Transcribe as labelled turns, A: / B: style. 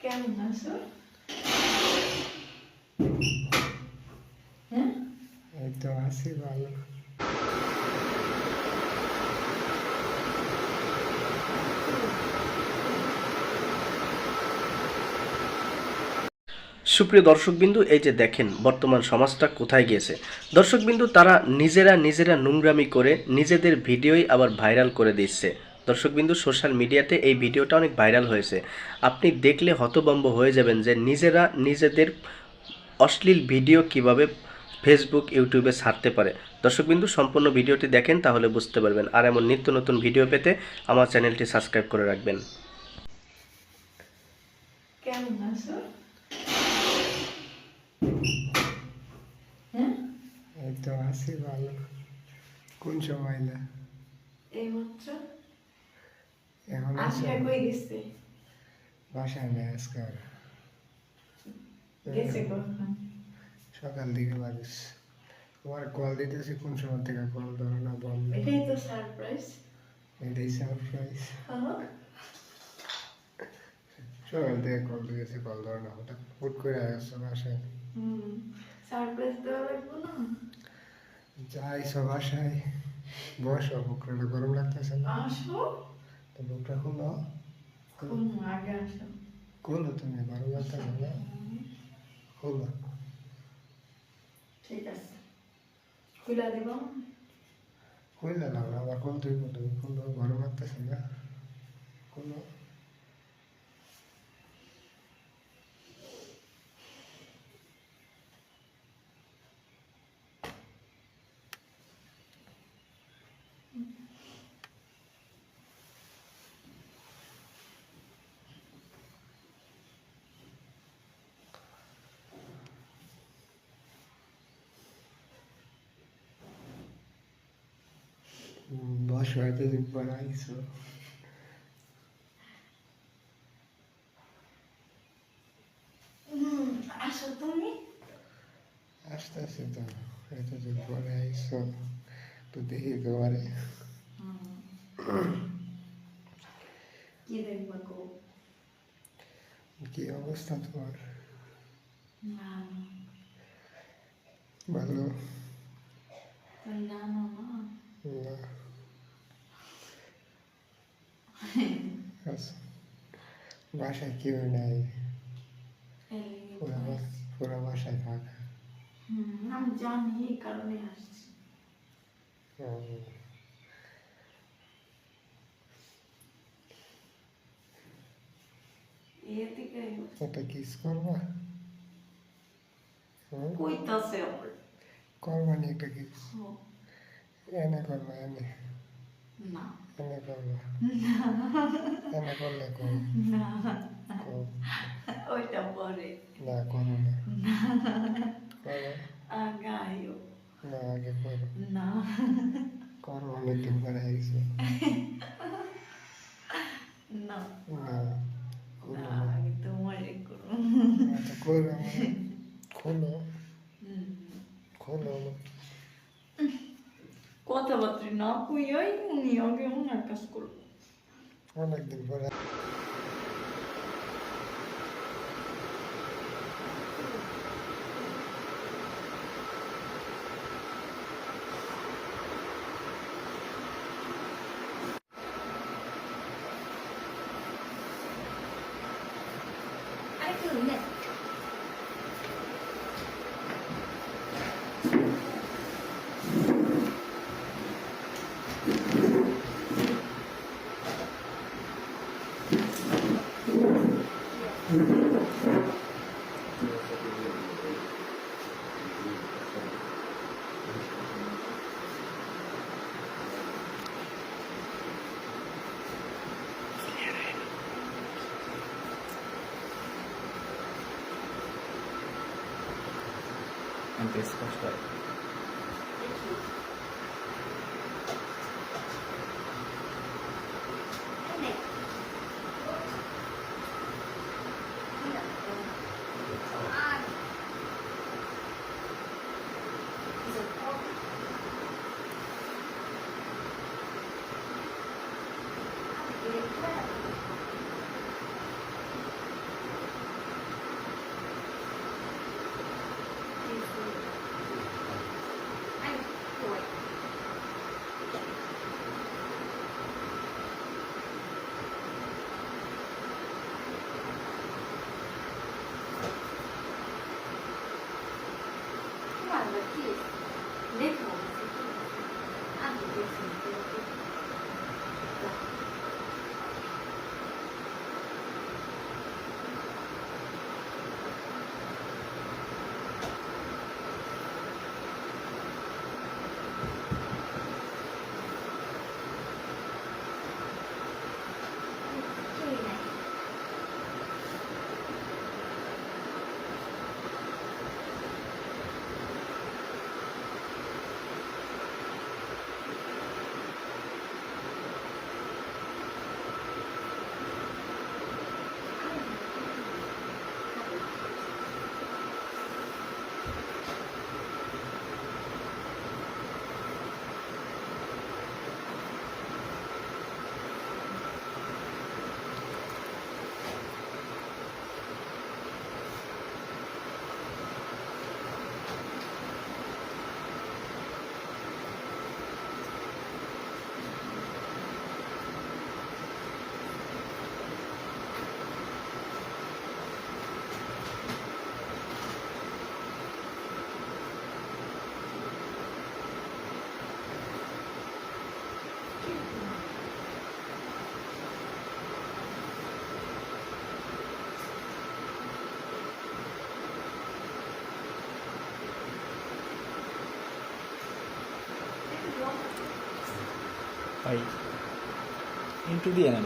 A: কেমন আছো? হ্যাঁ,
B: এই তো আছি ভালো।
C: সুপ্রিয় দর্শকবিন্দু, এই যে দেখেন বর্তমান সমাজটা কোথায় গিয়েছে। দর্শকবিন্দু, তারা নিজেরা নোংরামি করে নিজেদের ভিডিওই আবার ভাইরাল করে দিচ্ছে। দর্শকবিন্দু, সোশ্যাল মিডিয়াতে এই ভিডিওটা অনেক ভাইরাল হয়েছে। আপনি দেখলে হতভম্ব হয়ে যাবেন যে নিজেরা নিজেদের অশ্লীল ভিডিও কিভাবে ফেসবুক ইউটিউবে ছাড়তে পারে। দর্শকবিন্দু, সম্পূর্ণ ভিডিওটি দেখেন, তাহলে বুঝতে পারবেন। আর এমন নিত্য নতুন ভিডিও পেতে আমার চ্যানেলটি সাবস্ক্রাইব করে রাখবেন।
A: কেমন আছো? হ্যাঁ,
B: এই তো আছি ভালো। কোন সময় না
A: এই মাত্র
B: এখন আছো?
A: আজকে কই গেছে?
B: বাসায় নেই আজকে আর।
A: গেছে কখন?
B: সকাল দিকে লাগিস। তোমার কল দিতেছি, কোন সময় থেকে কল ধরো না বন্ধ।
A: এটাই তো সারপ্রাইজ।
B: এটাই সারপ্রাইজ।
A: হ্যাঁ,
B: সকাল থেকে কল দিতেছি, কল ধরো না, হঠাৎ হুট করে আসছো বাসায়।
A: সারপ্রাইজ দেওয়া লাগবে না?
B: যাইছো বাসায়, বসো, বুকটা গরম লাগতেছে না?
A: আসো,
B: তো বুকটা খুলো,
A: কোন আগে আসো।
B: খুলো, তুমি গরম লাগতেছে না? খুলো।
A: ঠিক আছে, খুলে দিব।
B: খুললে না, আবার কল তুই তুমি খুলো, গরম লাগতেছে না? খুলো। বসো, এতদিন পর আইসো।
A: আসো তুমি।
B: আসতেছি তো, এতদিন পরে আইসো, তো দেখি তোমারে।
A: কি দেখবা গো?
B: কি অবস্থা তোমার?
A: না
B: ভালো
A: না না না,
B: না? আচ্ছা, বাসায় কেউ নাই, পুরো বাসায় ফাঁকা।
A: আমি জানি, এই কারণে আসছি। এদিকে
B: একটা কিস করবা?
A: কইতাছে আমার।
B: করবা নি একটা কিস? এনে করবা, এনে
A: না
B: এনে করবা, এনে করলে কর।
A: না,
B: কর।
A: ওইটা পরে।
B: না, করো না, করো
A: আগাইও
B: না, আগে করো।
A: না
B: করো, অনেকদিন পরে আইসো।
A: না
B: না, করো
A: না,
B: না।
A: আমি তোমারে করো।
B: আচ্ছা, করো, খোলো, খোলো।
A: কথাবার্তা না কইয়াই উনি আগে ওনার কাজ করবো।
B: অনেকদিন পরে
A: আরেকটু নে।
C: Antes pasar.
D: ভাই ইন্টু দিয়ে না